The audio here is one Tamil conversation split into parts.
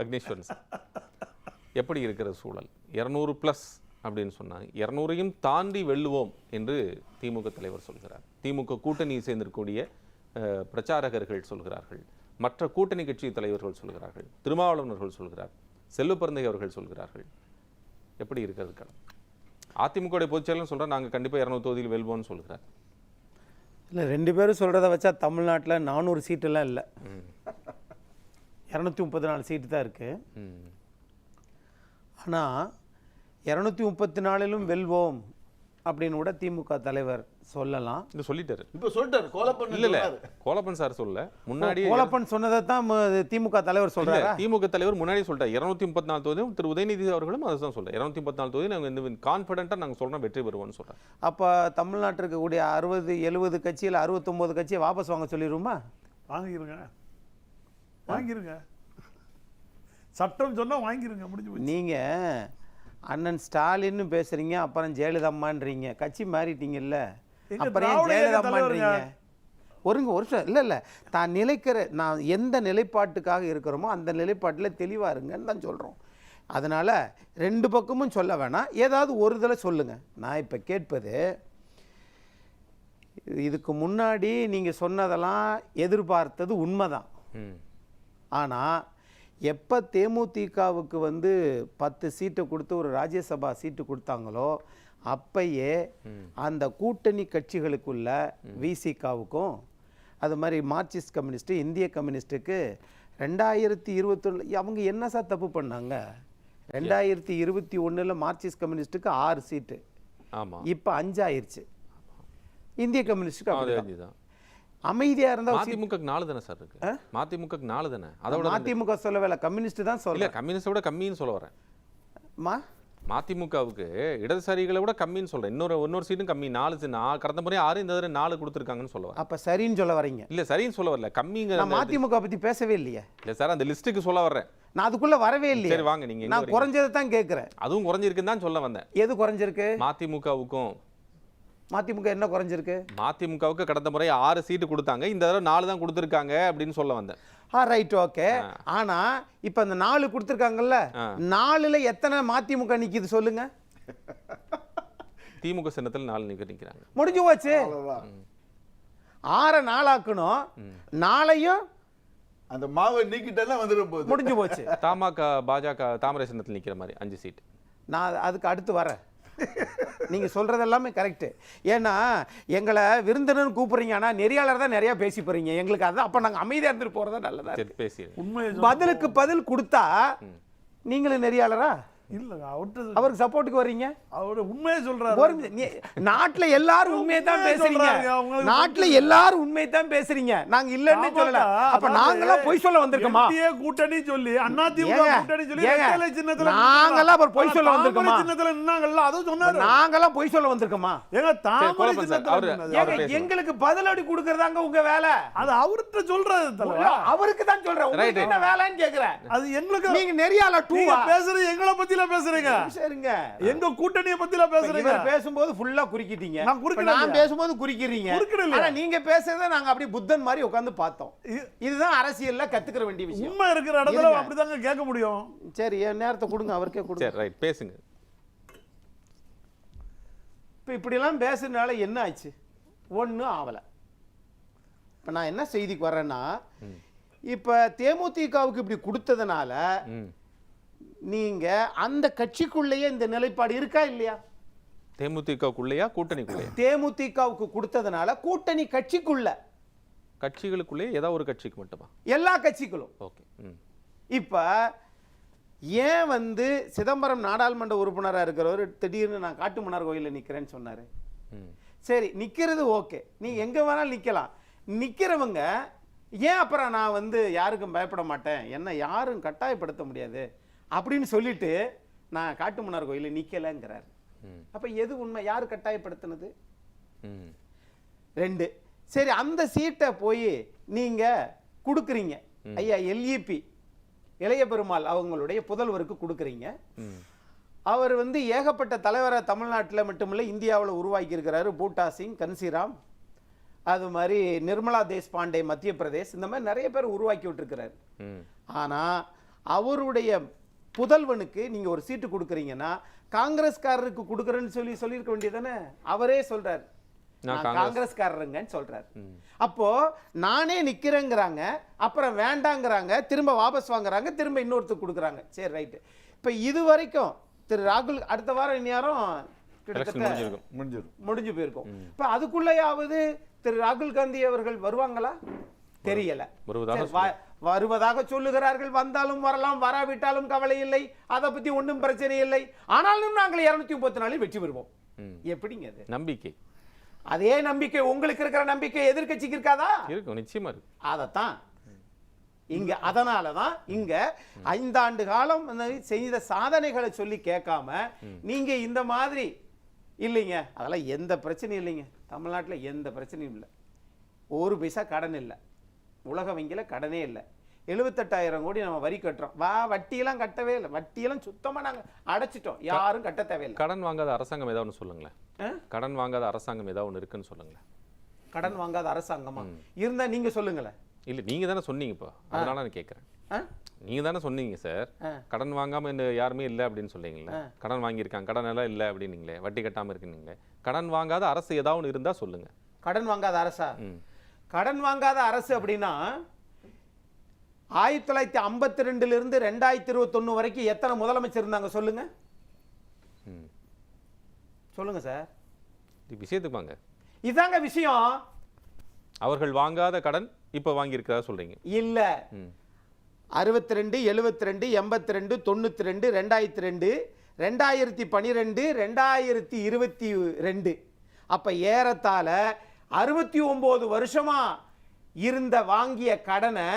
அக்னீஸ்வரன் சார், எப்படி இருக்கிற சூழல்? 200+ அப்படின்னு சொன்னாங்க. 200ஐயும் தாண்டி வெல்லுவோம் என்று திமுக தலைவர் சொல்கிறார். திமுக கூட்டணி சேர்ந்திருக்கக்கூடிய பிரச்சாரகர்கள் சொல்கிறார்கள், மற்ற கூட்டணி கட்சி தலைவர்கள் சொல்கிறார்கள், திருமாவளவர்கள் சொல்கிறார், செல்வப்பிறந்தை அவர்கள் சொல்கிறார்கள். எப்படி இருக்கிறது களம்? அதிமுக பொதுச்செயலாளர் சொல்கிறார் நாங்கள் கண்டிப்பாக 200 தொகுதியில் வெல்வோம்னு சொல்கிறார். இல்லை, 2 பேரும் சொல்கிறத வச்சா தமிழ்நாட்டில் 400 சீட்டெல்லாம் இல்லை, 234 சீட்டு தான் இருக்குது. ஆனால் 234லும் வெல்வோம் அப்படின்னு கூட திமுக தலைவர் சொல்லலாம். இது சொல்லிட்டாரு, இப்போ சொல்லிட்டாரு. கோலப்பன் இல்லை கோலப்பன் சார் சொல்ல, முன்னாடி கோலப்பன் சொன்னதை தான் திமுக தலைவர் சொல்றாரு. திமுக தலைவர் முன்னாடி சொல்லிட்டார் 234 தொகுதியும். திரு உதயநிதி அவர்களும் அதை தான் சொல்றாரு. 234 தொகுதி நாங்கள் இந்த கான்ஃபிடென்ட்டாக நாங்கள் சொல்கிறோம் வெற்றி பெறுவோம்னு சொல்கிறோம். அப்போ தமிழ்நாட்டில் இருக்கக்கூடிய 60-70 கட்சியில் 69 கட்சியை வாபஸ் வாங்க சொல்லிடுவோமா? வாங்கிருங்க, சட்டம் சொன்னால் வாங்கிருங்க, முடிஞ்சு. நீங்கள் அண்ணன் ஸ்டாலின்னு பேசுறீங்க, அப்புறம் ஜெயலலிதாம்மான்றீங்க, கட்சி மாறிட்டீங்கல்ல, அப்புறம் ஜெயலலிதாம்மான்றீங்க. ஒரு வருஷம் இல்லை, தான் நிலைக்கிற நான் எந்த நிலைப்பாட்டுக்காக இருக்கிறோமோ அந்த நிலைப்பாட்டில் தெளிவாக இருங்கன்னு தான் சொல்கிறோம். அதனால் 2 பக்கமும் சொல்ல வேணாம், ஏதாவது ஒரு இதில் சொல்லுங்கள். நான் இப்போ கேட்பது, இதுக்கு முன்னாடி நீங்கள் சொன்னதெல்லாம் எதிர்பார்த்தது உண்மைதான். ஆனால் எப்போ தேமுதிகவுக்கு 10 சீட்டை கொடுத்து ஒரு ராஜ்யசபா சீட்டு கொடுத்தாங்களோ அப்பயே அந்த கூட்டணி கட்சிகளுக்குள்ள விசிகாவுக்கும் அது மாதிரி மார்க்சிஸ்ட் கம்யூனிஸ்ட்டு, இந்திய கம்யூனிஸ்ட்டுக்கு 2021 அவங்க என்ன சார் தப்பு பண்ணாங்க? 2021 மார்க்சிஸ்ட் கம்யூனிஸ்ட்டுக்கு 6 சீட்டு, இப்போ 5 ஆயிடுச்சு. இந்திய கம்யூனிஸ்ட்டுக்கு அமைதியா இருந்தா மதிமுக 4 தானே சார் இருக்கு. மதிமுக 4 தானே. அதோட மதிமுக சொல்லவே கம்யூனிஸ்ட் தான் சொல்ல. இல்ல, கம்யூனிஸ்டோட கம்மின்னு சொல்ல வரேன். மதிமுகவுக்கு இடதுசாரிகளை விட கம்மின்னு சொல்றேன். இன்னொரு சீட்டும் கம்மி. 4 கடந்த முறை 6, இந்த தடவை 4 கொடுத்துருக்காங்கன்னு சொல்ல வரேன். அப்ப சரின்னு சொல்ல வரீங்க? இல்ல, சரின்னு சொல்ல வரல, கம்மிங்க. நான் மதிமுக பத்தி பேசவே இல்லையே. இல்ல சார், அந்த லிஸ்ட்டுக்கு சொல்ல வரேன். நான் அதுக்குள்ள வரவே இல்லையே. சரி வாங்க, நீங்க. நான் குறைஞ்சதை தான் கேட்கிறேன். அதுவும் குறைஞ்சிருக்குன்னு தான் சொல்ல வந்தேன். எது குறைஞ்சிருக்கு? மதிமுகவுக்கும். மதிமுக என்ன குறைஞ்சிருக்கு? மதிமுகவுக்கு கடந்த முறை 6 சீட்டு கொடுத்தாங்க, இந்த தடவை 4 தான் கொடுத்துருக்காங்க அப்படின்னு சொல்ல வந்தேன். Right, okay. ஆனா இப்ப அந்த 4 கொடுத்துருக்காங்கல்ல, 4ல எத்தனை மதிமுக நிக்குது சொல்லுங்க? திமுக சின்னத்தில் 4 நிக்கிறாங்க. முடிஞ்சு போச்சு. 6 4 4ஐயும் அந்த மாவை நீக்கிட்டா வந்துடும் போது முடிஞ்சு போச்சு. தமாக பாஜக தாமரை சின்னத்தில் நிக்கிற மாதிரி 5 சீட். நான் அதுக்கு அடுத்து வரேன். நீங்க சொல்றது எல்லாமே கரெக்ட். ஏன்னா எங்களை விருந்தினர்னு கூப்பிடுறீங்க, ஆனா நெறியாளர் தான் நிறைய பேசி போறீங்க எங்களுக்கு. அதான் அப்ப நாங்க அமைதியா இருந்துட்டு போறதா நல்லதா? பேசி பதிலுக்கு பதில் கொடுத்தா நீங்களும் நெறியாளரா இல்ல? அவருக்கு சப்போர்ட்டுக்கு வர்றீங்க. அவரு உண்மையை சொல்றாரு. நாட்டுல எல்லாரும் உண்மையை தான் பேசுறீங்க. நாட்டுல எல்லாரும் உண்மையை தான் பேசுறீங்க. நாங்க இல்லன்னு சொல்லல. அப்ப நாங்கெல்லாம் பொய் சொல்ல வந்திருக்கோமா? கூட்டணி சொல்லி அதிமுக கூட்டணி சொல்லி ரெட்டலை சின்னத்துல நாங்கெல்லாம் அப்புறம் பொய் சொல்ல வந்திருக்கோமா? சின்னத்துல நின்னாங்கல்ல, அது சொன்னாரு. நாங்கெல்லாம் பொய் சொல்ல வந்திருக்கோமா? ஏங்க தாமரை சின்னத்துல எங்களுக்கு பதிலடி கொடுக்கறதாங்க உங்க வேலை. அது அவர்கிட்ட சொல்றது தலைவா. அவருக்கு தான் சொல்றேன். உங்களுக்கு என்ன வேலைன்னு கேக்குறேன். அது எங்களுக்கு நீங்க நெறியாளர் 2 பேசுறது எங்களை பத்தி பேசுறீங்க. சரிங்க, எங்க கூட்டணியை பத்தில பேசுறீங்க. பேசும்போது ஃபுல்லா குறுக்கிட்டீங்க. நான் பேசும்போது குறுக்கிறீங்க. ஆனா நீங்க பேசுறத நாங்க அப்படியே புத்தன் மாதிரி உட்கார்ந்து பார்த்தோம். இதுதான் அரசியல்ல கத்துக்கிற வேண்டிய விஷயம். உண்மை இருக்கிற இடத்துல அப்படிதாங்க கேட்க முடியும். சரி, என் நேரத்தை கொடுங்க, அவருக்கே கொடுங்க. சரி, ரைட், பேசுங்க. இப்ப இப்படி எல்லாம் பேசுறதுனால என்ன ஆச்சு? ஒண்ணும் ஆவல. இப்ப நான் என்ன செய்திக்கு வரேன்னா, இப்ப தேமுதிகவுக்கு இப்படி கொடுத்ததுனால நீங்க அந்த கட்சிக்குள்ளேயே இந்த நிலைப்பாடு இருக்கா இல்லையா? தேமுதிகக்குள்ளேயா கூட்டணிக்குள்ளேயா? தேமுதிகவுக்கு கொடுத்ததுனால கூட்டணி கட்சிகளுக்குள்ளே ஏதாவது ஒரு கட்சிக்கு மட்டுமா? எல்லா கட்சிகளும். ஓகே. இப்ப ஏன் சிதம்பரம் நாடாளுமன்ற உறுப்பினராக இருக்கிறவர் திடீர்னு நான் காட்டுமன்னார் கோயிலில் நிக்கிறேன்னு சொன்னாரு. சரி, நிக்கிறது ஓகே, நீ எங்க வேணாலும் நிக்கலாம். நிக்கிறவங்க ஏன் அப்புறம் நான் யாருக்கும் பயப்பட மாட்டேன், என்ன யாரும் கட்டாயப்படுத்த முடியாது அப்படின்னு சொல்லிட்டு நான் காட்டுமன்னார் கோயிலில் நிக்கலங்கிறார். அப்ப எது உண்மை? யாரு கட்டாயப்படுத்தினது? 2. சரி, அந்த சீட்டை போய் நீங்க கொடுக்குறீங்க, ஐயா எல்இபி இளைய பெருமாள் அவங்களுடைய புதல்வருக்கு கொடுக்குறீங்க. அவர் ஏகப்பட்ட தலைவரை தமிழ்நாட்டில் மட்டுமில்லை இந்தியாவில் உருவாக்கி இருக்கிறாரு. பூட்டா சிங், கன்சிராம், அது மாதிரி நிர்மலா தேஷ்பாண்டே மத்திய பிரதேஷ், இந்த மாதிரி நிறைய பேர் உருவாக்கி விட்டுருக்கிறாரு. ஆனா அவருடைய புதல்வனுக்கு நீங்க ஒரு சீட்டு கொடுக்குறீங்கன்னா காங்கிரஸ்காரருக்கு கொடுக்குறேன்னு சொல்லியிருக்க வேண்டியதானே? அவரே சொல்றாரு நான் காங்கிரஸ்காரருங்கன்னு சொல்றாரு. அப்போ நானே நிக்கிறேங்கிறாங்க, அப்புறம் வேண்டாங்கிறாங்க, திரும்ப வாபஸ் வாங்குறாங்க, திரும்ப இன்னொருத்தருக்கு கொடுக்குறாங்க. சரி ரைட்டு. இப்போ இது வரைக்கும் திரு ராகுல் அடுத்த வாரம் இந்நேரம் கிட்டத்தட்ட முடிஞ்சு போயிருக்கும். இப்போ அதுக்குள்ளேயாவது திரு ராகுல் காந்தி அவர்கள் வருவாங்களா? தெரியல. வருவதாக சொல்லுகிறார்கள். வந்தாலும் வரலாம், வராவிட்டாலும் கவலை இல்லை, அதை பத்தி ஒன்றும் பிரச்சனை இல்லை. ஆனாலும் நாங்கள் 234 வெற்றி பெறுவோம். எப்படிங்க அது நம்பிக்கை? அதே நம்பிக்கை உங்களுக்கு இருக்கிற நம்பிக்கை எதிர்க்கட்சிக்கு இருக்காதா? இருக்கும், நிச்சயமா இருக்கு. அதத்தான் இங்க அதனாலதான் இங்க 5 ஆண்டு காலம் செய்த சாதனைகளை சொல்லி கேட்காம நீங்க இந்த மாதிரி இல்லைங்க. அதெல்லாம் எந்த பிரச்சனையும் இல்லைங்க. தமிழ்நாட்டில் எந்த பிரச்சனையும் இல்லை. 1 பைசா கடன் இல்லை. உலக வங்கியில் கடனே இல்லை. 78,000 கோடி நம்ம வரி கட்டுறோம். வட்டியெல்லாம் கட்டவே இல்லை. வட்டியெல்லாம் சுத்தமாக நாங்கள் அடைச்சிட்டோம். யாரும் கட்ட தேவையில்லை. கடன் வாங்காத அரசாங்கம் ஏதாவது ஒன்று சொல்லுங்களேன். கடன் வாங்காத அரசாங்கம் ஏதாவது ஒன்று இருக்குன்னு சொல்லுங்களேன். கடன் வாங்காத அரசாங்கமா இருந்தா நீங்க சொல்லுங்களேன். இல்லை, நீங்க தானே சொன்னீங்க. இப்போ அதனால நான் கேட்குறேன். நீங்க தானே சொன்னீங்க சார், கடன் வாங்காம யாருமே இல்லை அப்படின்னு சொல்றீங்களே. கடன் வாங்கியிருக்காங்க, கடன் எல்லாம் இல்லை அப்படின்னீங்களே, வட்டி கட்டாம இருக்குன்னீங்களே. கடன் வாங்காத அரசு ஏதாவது ஒன்று இருந்தா சொல்லுங்க. கடன் வாங்காத அரசா? கடன் வாங்காத அரசு அப்படின்னா 1952 இருந்து 2021 வரைக்கும் எத்தனை முதலமைச்சர் இருந்தாங்க சொல்லுங்க. சொல்லுங்க சார். விஷயத்துக்கு வாங்க. இதாங்க விஷயம். அவர்கள் வாங்காத கடன் இப்ப வாங்கி இருக்கிறதா சொல்றீங்க? இல்ல. 62, 72, 82, 92, 2002, 2012, 2022. அப்ப ஏறத்தாழ 69 வருஷமா இருந்த வாங்கிய கடனை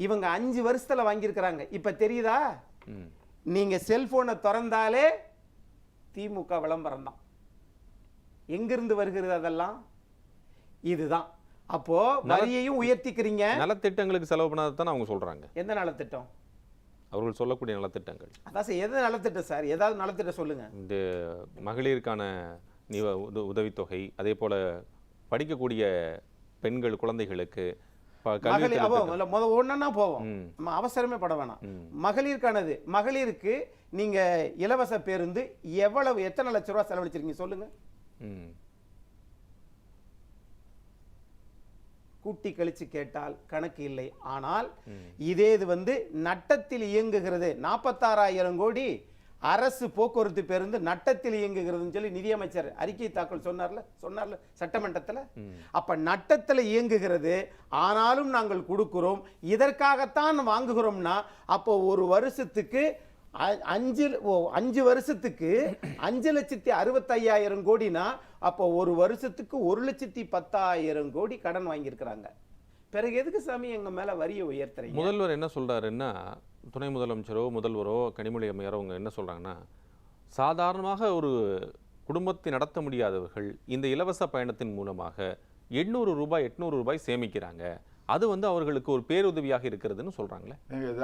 இவங்க 5 வருஷத்துல வாங்கியிருக்கிறாங்க. இப்ப தெரியுதா? நீங்க செல்போனை திறந்தாலே திமுக விளம்பரம் தான். எங்கிருந்து வருகிறது அதெல்லாம்? இதுதான். அப்போ வரியையும் உயர்த்திக்கிறீங்க. நலத்திட்டங்களுக்கு செலவு பண்ணாதான் அவங்க சொல்றாங்க. எந்த நலத்திட்டம்? அவர்கள் சொல்லக்கூடிய நலத்திட்டங்கள். அதான் சார், எது நலத்திட்டம் சார்? ஏதாவது நலத்திட்டம் சொல்லுங்க. இந்த மகளிருக்கான உதவித்தொகை, அதே போல படிக்கக்கூடிய பெண்கள் குழந்தைகளுக்கு ஒன்னா போவோம். நம்ம அவசரமே பட வேணாம். மகளிருக்கானது, மகளிருக்கு நீங்க இலவச பேருந்து எவ்வளவு, எத்தனை லட்சம் ரூபாய் செலவழிச்சிருக்கீங்க சொல்லுங்க. கூட்டி கழிச்சு கேட்டால் கணக்கு இல்லை. ஆனால் இதே இது நட்டத்தில் இயங்குகிறது. 46,000 கோடி அரசு போக்குவரத்து பேருந்து நட்டத்தில் இயங்குகிறதுன்னு சொல்லி நிதியமைச்சர் அறிக்கை தாக்கல் சொன்னார்ல சட்டமன்றத்தில். அப்ப நட்டத்தில் இயங்குகிறது, ஆனாலும் நாங்கள் கொடுக்கிறோம். இதற்காகத்தான் வாங்குகிறோம்னா அப்போ ஒரு வருஷத்துக்கு 5 வருஷத்துக்கு 5,65,000 கோடினா அப்போ ஒரு வருஷத்துக்கு 1,10,000 கோடி கடன் வாங்கியிருக்கிறாங்க. பிறகு எதுக்கு சாமி எங்க மேல வரியை உயர்த்துறீங்க? முதல்வர் என்ன சொல்றாருன்னா, துணை முதலமைச்சரோ முதல்வரோ கனிமொழி அம்மையாரோ அவங்க என்ன சொல்றாங்கன்னா, சாதாரணமாக ஒரு குடும்பத்தை நடத்த முடியாதவர்கள் இந்த இலவச பயணத்தின் மூலமாக 800 ரூபாய் 800 ரூபாய் சேமிக்கிறாங்க. அது அவர்களுக்கு ஒரு பேருதவியாக இருக்கிறதுன்னு சொல்றாங்களே.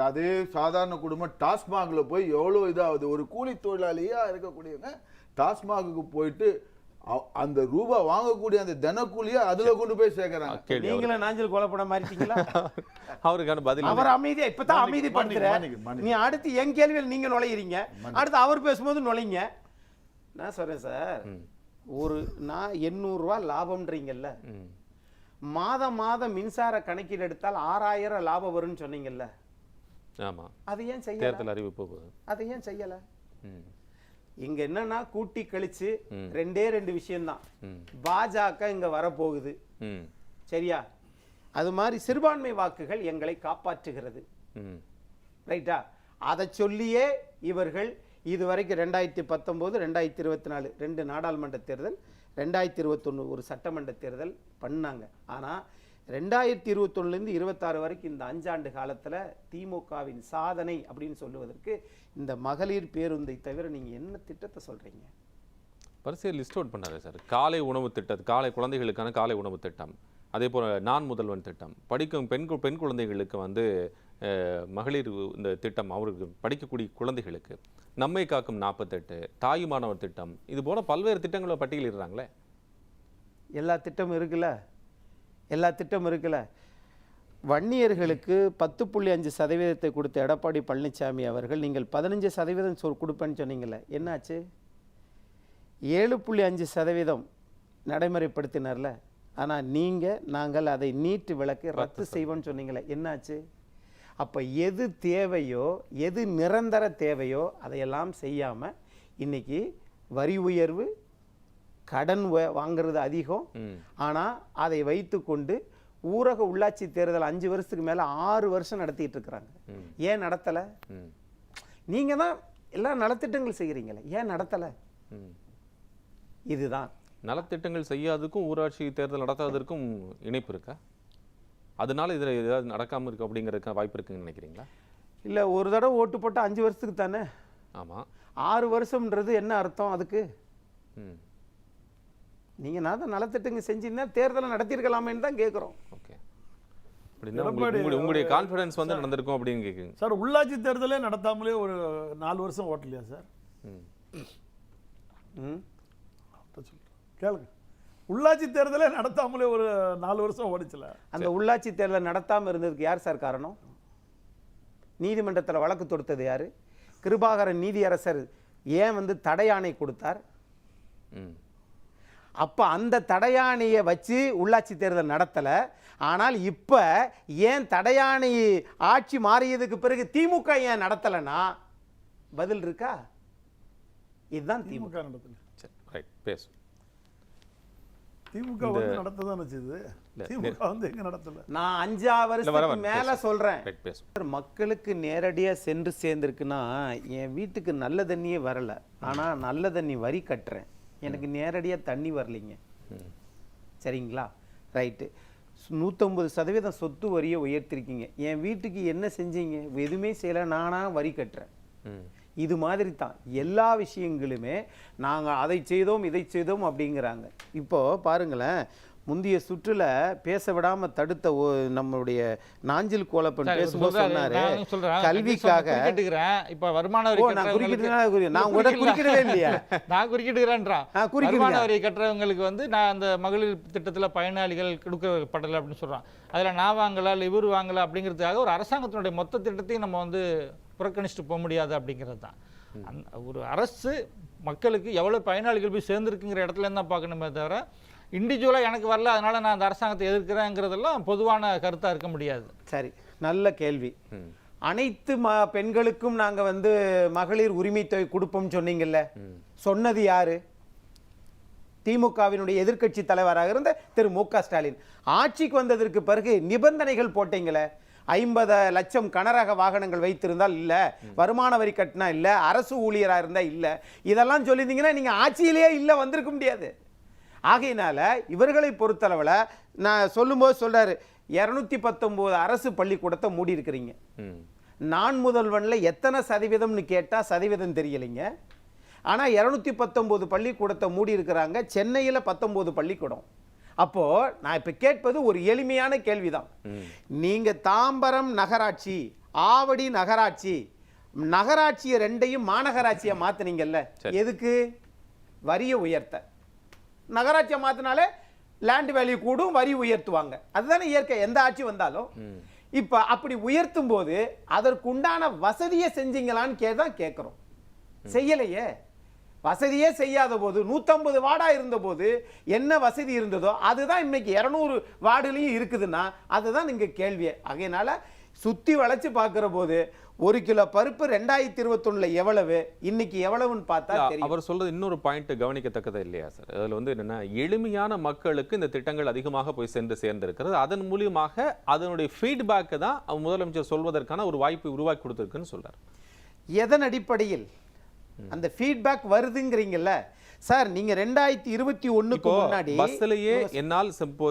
அதே சாதாரண குடும்பம் டாஸ்மாக்ல போய் எவ்வளவு இதாகுது. ஒரு கூலி தொழிலாளியா இருக்கக்கூடியவங்க டாஸ்மாகுக்கு போயிட்டு அந்த ரூபாய் வாங்கக்கூடிய அந்த தினக்கூலியை அதுல கொண்டு போய் சேர்க்கிறாங்க. நீங்களே நாஞ்சல் கொலைப்பட மாட்டீங்களா? அவருக்கான பதில். அவர் அமைதியா இப்பதான் அமைதி பண்றாரு. நீ அடுத்து என் கேள்வியில் நீங்க நுழையிறீங்க, அடுத்து அவர் பேசும்போது நுழைங்க. நான் சொல்றேன் சார், நான் 800 ரூபாய் லாபம்ன்றீங்கல்ல, மாதம் மின்சார கணக்கீடு எடுத்தால் 6,000 லாபம் வரும்னு சொன்னீங்கல்ல. ஆமா. அது ஏன் செய்யல? தேர்தல் அறிவிப்பு போகுது. அது ஏன் செய்யல? இங்க என்னன்னா கூட்டி கழிச்சு 2 விஷயம் தான். பாஜக இங்க வரப்போகுது, சரியா? அது மாதிரி சிறுபான்மை வாக்குகள் எங்களை காப்பாற்றுகிறது, ரைட்டா? அதை சொல்லியே இவர்கள் இதுவரைக்கும் 2019, 2024 2 நாடாளுமன்ற தேர்தல், 2021 ஒரு சட்டமன்ற தேர்தல் பண்ணாங்க. ஆனால் 2021 26 வரைக்கும் இந்த 5 ஆண்டு காலத்தில் திமுகவின் சாதனை அப்படின்னு சொல்லுவதற்கு இந்த மகளிர் பேருந்தை தவிர நீங்கள் என்ன திட்டத்தை சொல்கிறீங்க? வரிசையை லிஸ்ட் அவுட் பண்ணாரு சார். காலை உணவு திட்டம், காலை குழந்தைகளுக்கான காலை உணவு திட்டம், அதே போல் நான் முதல்வன் திட்டம், படிக்கும் பெண் குழந்தைகளுக்கு மகளிர் இந்த திட்டம், அவருக்கு படிக்கக்கூடிய குழந்தைகளுக்கு நம்மை காக்கும் 48, தாயுமானவர் திட்டம், இது போல பல்வேறு திட்டங்களை பட்டியலிடுறாங்களே. எல்லா திட்டமும் இருக்குல்ல. வன்னியர்களுக்கு 10.5% கொடுத்த எடப்பாடி பழனிசாமி அவர்கள் நீங்கள் 15% கொடுப்பேன்னு சொன்னீங்கல்ல, என்னாச்சு? 7.5% நடைமுறைப்படுத்தினார்ல. ஆனால் நாங்கள் அதை நீட்டு விலக்கு ரத்து செய்வோம்னு சொன்னீங்களே, என்னாச்சு? அப்போ எது தேவையோ, எது நிரந்தர தேவையோ அதையெல்லாம் செய்யாமல் இன்னைக்கு வரி உயர்வு, கடன் வாங்குறது அதிகம். ஆனால் அதை வைத்து கொண்டு ஊரக உள்ளாட்சி தேர்தல் 5 வருஷத்துக்கு மேலே 6 வருஷம் நடத்திட்டு இருக்கிறாங்க. ஏன் நடத்தலை? நீங்கள் தான் எல்லாம் நலத்திட்டங்கள் செய்கிறீங்களே, ஏன் நடத்தலை? இதுதான் நலத்திட்டங்கள் செய்யாததுக்கும் ஊராட்சி தேர்தல் நடத்தாததற்கும் இணைப்பு இருக்கா? அதனால இதில் ஏதாவது நடக்காமல் இருக்கு அப்படிங்கிறதுக்கு வாய்ப்பு இருக்குன்னு நினைக்கிறீங்களா? இல்லை, ஒரு தடவை ஓட்டு போட்டால் 5 வருஷத்துக்கு தானே. ஆமாம், 6 வருஷம்ன்றது என்ன அர்த்தம் அதுக்கு? நீங்கள் நான் நலத்திட்டங்கள் செஞ்சிருந்தா தேர்தலை நடத்திருக்கலாமேன்னு தான் கேட்குறோம். ஓகே, உங்களுடைய கான்ஃபிடன்ஸ் வந்து நடந்திருக்கும் அப்படின்னு கேட்குங்க சார். உள்ளாட்சி தேர்தலே நடத்தாமலே ஒரு 4 வருஷம் ஓட்டலையா சார்? கேளுங்க, உள்ளாட்சி தேர்தலே நடத்தாமலே ஒரு 4 வருஷம் ஓடிச்சல. அந்த உள்ளாட்சி தேர்தல் நடத்தாமல் இருந்ததுக்கு யார் சார் காரணம்? நீதிமன்றத்தில் வழக்கு தொடுத்தது யாரு? கிருபாகரன் நீதியரசர் ஏன் வந்து தடையாணை கொடுத்தார்? அப்போ அந்த தடையாணையை வச்சு உள்ளாட்சி தேர்தல் நடத்தலை. ஆனால் இப்போ ஏன் தடையாணை ஆட்சி மாறியதுக்கு பிறகு திமுக ஏன் நடத்தலைன்னா பதில் இருக்கா? இதுதான் திமுக நடத்தல. சரி, ரைட், பேசு. திமுக வந்து நடத்ததான் வச்சது, திமுக வந்து எங்க நடத்தல. நான் 5 வருஷத்துக்கு மேல சொல்றேன். மக்களுக்கு நேரடியா சென்று சேர்ந்திருக்குன்னா, என் வீட்டுக்கு நல்ல தண்ணியே வரல, ஆனா நல்ல தண்ணி வரி கட்டுறேன், எனக்கு நேரடியா தண்ணி வரலைங்க. சரிங்களா? ரைட்டு. 150% சொத்து வரியை உயர்த்திருக்கீங்க. என் வீட்டுக்கு என்ன செஞ்சீங்க? எதுவுமே செய்யல, நானா வரி கட்டுறேன். இது மாதிரி தான் எல்லா விஷயங்களுமே நாங்கள் அதை செய்தோம் இதை செய்தோம் அப்படிங்கிறாங்க. இப்போ பாருங்களேன், முந்தைய சுற்றுல பேச விடாம தடுத்த நம்மளுடைய நாஞ்சில் கோலப்பன் பேசும்போது சொன்னாரு, கல்விக்காக இப்ப வருமான வரி குறிக்கிடவே இல்லையா? நான் குறிக்கிட்டுக்கிறேன்றான். வருமான வரி கட்டுறவங்களுக்கு வந்து நான் அந்த மகளிர் திட்டத்துல பயனாளிகள் கொடுக்கப்படலை அப்படின்னு சொல்றான். அதுல நான் வாங்கல, இவர் வாங்கல அப்படிங்கிறதுக்காக ஒரு அரசாங்கத்தினுடைய மொத்த திட்டத்தையும் நம்ம வந்து புறக்கணிச்சுட்டு போக முடியாது அப்படிங்கிறது தான். ஒரு அரசு மக்களுக்கு எவ்வளவு பயனாளிகள் போய் சேர்ந்துருக்குங்கிற இடத்துல இருந்தால் பார்க்கணுமே தவிர இண்டிவிஜுவலாக எனக்கு வரல அதனால நான் அந்த அரசாங்கத்தை எதிர்க்கிறேங்கிறதெல்லாம் பொதுவான கருத்தாக இருக்க முடியாது. சரி, நல்ல கேள்வி. அனைத்து பெண்களுக்கும் நாங்கள் வந்து மகளிர் உரிமை தொகை கொடுப்போம் சொன்னீங்கல்ல, சொன்னது யாரு? திமுகவினுடைய எதிர்க்கட்சி தலைவராக இருந்த திரு மு.க. ஸ்டாலின். ஆட்சிக்கு வந்ததற்கு பிறகு நிபந்தனைகள் போட்டீங்களே, 50 லட்சம் கனரக வாகனங்கள் வைத்திருந்தால் இல்லை, வருமான வரி கட்டினா இல்லை, அரசு ஊழியராக இருந்தால் இல்லை, இதெல்லாம் சொல்லியிருந்தீங்கன்னா நீங்கள் ஆட்சியிலேயே இல்லை வந்திருக்க முடியாது. ஆகையினால இவர்களை பொறுத்தளவில் நான் சொல்லும்போது சொல்றாரு, 219 அரசு பள்ளிக்கூடத்தை மூடி இருக்கிறீங்க. நான் முதல்வனில் எத்தனை சதவீதம்னு கேட்டால் சதவீதம் தெரியலைங்க. ஆனால் 219 பள்ளிக்கூடத்தை மூடி இருக்கிறாங்க. சென்னையில் 19 பள்ளிக்கூடம். அப்போ நான் இப்ப கேட்பது ஒரு எளிமையான கேள்விதான். நீங்க தாம்பரம் நகராட்சி, ஆவடி நகராட்சி, நகராட்சியை ரெண்டையும் மாநகராட்சியை மாத்தினீங்கல்ல, எதுக்கு? வரியை உயர்த்த. நகராட்சியை மாத்தினாலே லேண்ட் வேல்யூ கூடும், வரி உயர்த்துவாங்க. அதுதானே இயற்கை, எந்த ஆட்சி வந்தாலும். இப்ப அப்படி உயர்த்தும் போது அதற்குண்டான வசதியை செஞ்சீங்களான்னு தான் கேட்கிறோம். செய்யலையே. வசதியே செய்யாத போது 150 வார்டா இருந்த போது என்ன வசதி இருந்ததோ அதுதான் இன்னைக்கு 200 வார்டுலையும் இருக்குதுன்னா அதுதான் இங்க கேள்வியே. ஆகையினால சுத்தி வளைச்சு பார்க்கிற போது 1 கிலோ பருப்பு 2021 எவ்வளவு, இன்னைக்கு எவ்வளவுன்னு பார்த்தா தெரியும். அவர் சொல்றது இன்னொரு பாயிண்ட் கவனிக்கத்தக்கது இல்லையா சார்? அதுல வந்து என்னன்னா, எளிமையான மக்களுக்கு இந்த திட்டங்கள் அதிகமாக போய் சென்று சேர்ந்திருக்கிறது. அதன் மூலியமாக அதனுடைய ஃபீட்பேக் தான் முதலமைச்சர் சொல்வதற்கான ஒரு வாய்ப்பு உருவாக்கி கொடுத்திருக்குன்னு சொல்றாரு. எதன் அடிப்படையில் அந்த ஃபீட்பேக் வருதுங்கறீங்கல்ல சார்? நீங்க 2021க்கு முன்னாடி பஸ்லயே என்னால்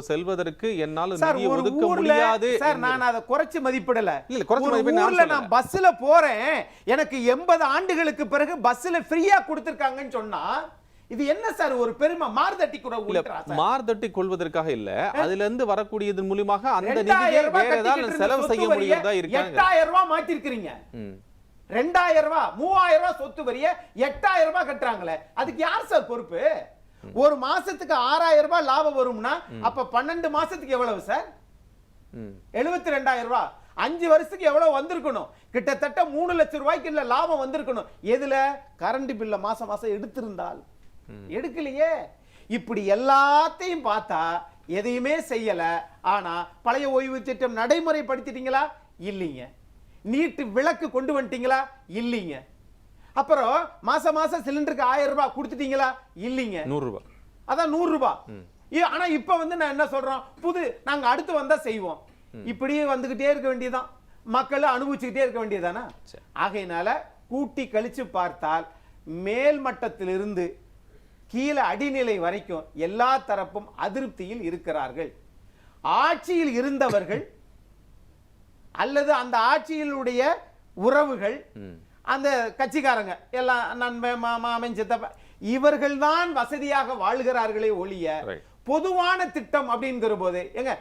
செல்வதற்கு என்னால் நிதி ஒதுக்க முடியாது சார். நான் அதை குறைச்சு மதிப்பிடல. இல்ல, குறைச்சு மதிப்பிடல. நான் பஸ்ல போறேன், எனக்கு 80 ஆண்டுகளுக்கு பிறகு பஸ்ல ஃப்ரீயா கொடுத்திருக்காங்கன்னு சொன்னா இது என்ன சார் ஒரு பெருமை? மார்தட்டி கூட மார்தட்டி கொள்வதற்காக இல்ல, அதுல இருந்து வரக்கூடியதன் மூலமாக அந்த நிதியை வேற ஏதாவது செலவு செய்ய முடியறதா இருக்காங்க. 8000 ரூபாய் மாத்தி இருக்கீங்க. 2000 ரூபாய் 3000 ரூபாய் சொத்து வரிய 8000 ரூபாய் கட்டுறாங்களே, அதுக்கு யார் சார் பொறுப்பு? ஒரு மாசத்துக்கு 6000 ரூபாய் லாபம் வரும்னா அப்ப 12 மாசத்துக்கு எவ்வளவு சார்? 72,000 ரூபாய். 5 வருஷத்துக்கு எவ்வளவு வந்திருக்கணும்? கிட்டத்தட்ட 3 லட்சம் ரூபாய்க்கு இல்ல லாபம் வந்திருக்கணும். எதுல? கரண்ட் பில்ல மாசம் மாசம் எடுத்திருந்தால். எடுக்கலையே. இப்படி எல்லாத்தையும் பார்த்தா எதையுமே செய்யல. ஆனா பழைய ஓய்வு திட்டம் நடைமுறைப்படுத்திட்டீங்களா? இல்லீங்க. நீட்டு விலக்கு கொண்டு வந்துட்டீங்களா? இல்லீங்க. அப்புறம் மாசம் மாசம் சிலிண்டருக்கு 1000 ரூபாய் கொடுத்துட்டீங்களா? இல்லீங்க. 100 ரூபாய். அதான் 100 ரூபாய். ஆனா இப்ப நான் என்ன சொல்றோம்? நாங்க அடுத்து வந்தா செய்வோம். இப்படியே வந்துகிட்டே இருக்க வேண்டியதுதான். மக்கள் அனுபவிச்சுக்கிட்டே இருக்க வேண்டியதானா? ஆகையினால கூட்டி கழிச்சு பார்த்தால் மேல் மட்டத்திலிருந்து கீழே அடிநிலை வரைக்கும் எல்லா தரப்பும் அதிருப்தியில் இருக்கிறார்கள். ஆட்சியில் இருந்தவர்கள் அல்லது அந்த ஆட்சியிலுடைய உறவுகள், அந்த கட்சிக்காரங்க எல்லாம் நன்மை மாமா அமைச்ச இவர்கள் தான் வசதியாக வாழ்கிறார்களே ஒழிய பொதுவான திட்டம் அப்படிங்கிற போது எங்க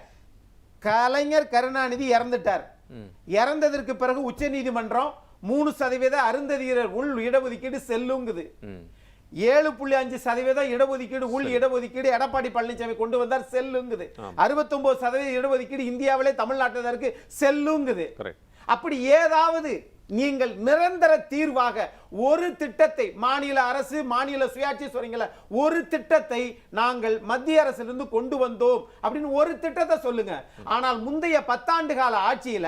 கலைஞர் கருணாநிதி இறந்துட்டார். இறந்ததற்கு பிறகு உச்ச நீதிமன்றம் 3% அருந்ததியர் உள் இடஒதுக்கீடு செல்லுங்குது. 7.5% இடஒதுக்கீடு உள் இடஒதுக்கீடு எடப்பாடி பழனிசாமி கொண்டு வந்தார், செல்லுங்குது. 69% இடஒதுக்கீடு இந்தியாவிலே தமிழ்நாட்டினருக்கு செல்லுங்குது. அப்படி ஏதாவது நீங்கள் நிரந்தர தீர்வாக ஒரு திட்டத்தை, மாநில அரசு மாநில சுயாட்சி சொல்றீங்களா, ஒரு திட்டத்தை நாங்கள் மத்திய அரசிலிருந்து கொண்டு வந்தோம் அப்படின்னு ஒரு திட்டத்தை சொல்லுங்க. ஆனால் முந்தைய 10 ஆண்டு கால ஆட்சியில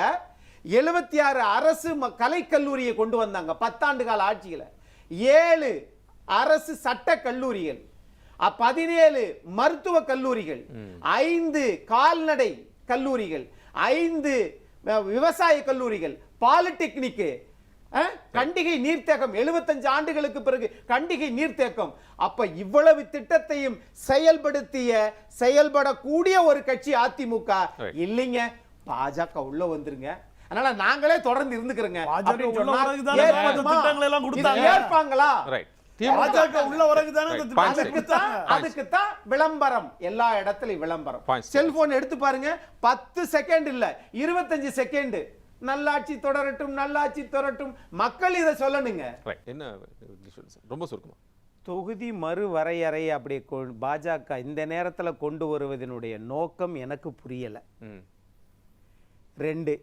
76 அரசு கலைக்கல்லூரியை கொண்டு வந்தாங்க. 10 ஆண்டு கால ஆட்சியில 7 அரசு சட்ட கல்லூரிகள், 17 மருத்துவ கல்லூரிகள், 5 கால்நடை கல்லூரிகள், 5 விவசாய கல்லூரிகள், பாலிடெக்னிக், கண்டிகை நீர்த்தேக்கம், 75 ஆண்டுகளுக்கு பிறகு கண்டிகை நீர்த்தேக்கம். அப்ப இவ்வளவு திட்டத்தையும் செயல்படக்கூடிய ஒரு கட்சி அதிமுக இல்லைங்க. பாஜக உள்ள வந்துருங்க. அதனால நாங்களே தொடர்ந்து இருந்துக்கிறோங்க. ஏற்பாங்களா? அதுக்குத்தான் விளம்பரம், எல்லா இடத்துலயும் விளம்பரம். செல்போன் எடுத்து பாருங்க, 10 செகண்ட் இல்ல 25 செகண்ட். நல்லாட்சி தொடரட்டும், நல்லாட்சி தொடரட்டும், மக்கள் இதை சொல்லணுங்க. என்ன ரொம்ப சுருக்கமா? தொகுதி மறுவரையறை அப்படி பாஜக இந்த நேரத்தில் கொண்டு வருவதனுடைய நோக்கம் எனக்கு புரியல. 2,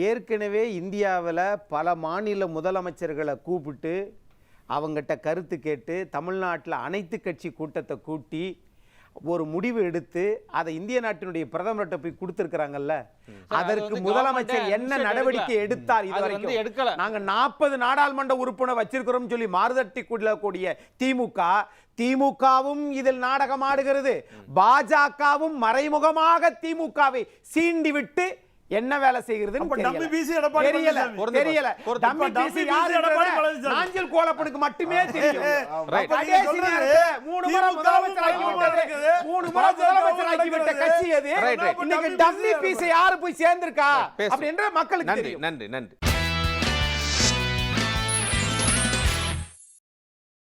ஏற்கனவே இந்தியாவில் பல மாநில முதலமைச்சர்களை கூப்பிட்டு அவங்ககிட்ட கருத்து கேட்டு தமிழ்நாட்டில் அனைத்து கட்சி கூட்டத்தை கூட்டி ஒரு முடிவு எடுத்து அதை இந்திய நாட்டினுடைய பிரதமர்கிட்ட போய் கொடுத்திருக்கிறாங்கல்ல. அதற்கு முதலமைச்சர் என்ன நடவடிக்கை எடுத்தார்? இதுவரைக்கும் நாங்க 40 நாடாளுமன்ற உறுப்பினர் வச்சிருக்கிறோம் சொல்லி மாறுதட்டி கொள்ளக்கூடிய திமுகவும் இதில் நாடகம் ஆடுகிறது. பாஜகவும் மறைமுகமாக திமுகவை சீண்டி விட்டு என்ன வேலை செய்கிறது மட்டுமே தெரியும். 3 முறை முதலமைச்சர் ஆகிவிட்ட கட்சி அது. இன்னைக்கு டம்மி பீஸ் யாரு போய் சேர்ந்திருக்கா அப்படின்ற மக்களுக்கு தெரியும். நன்றி.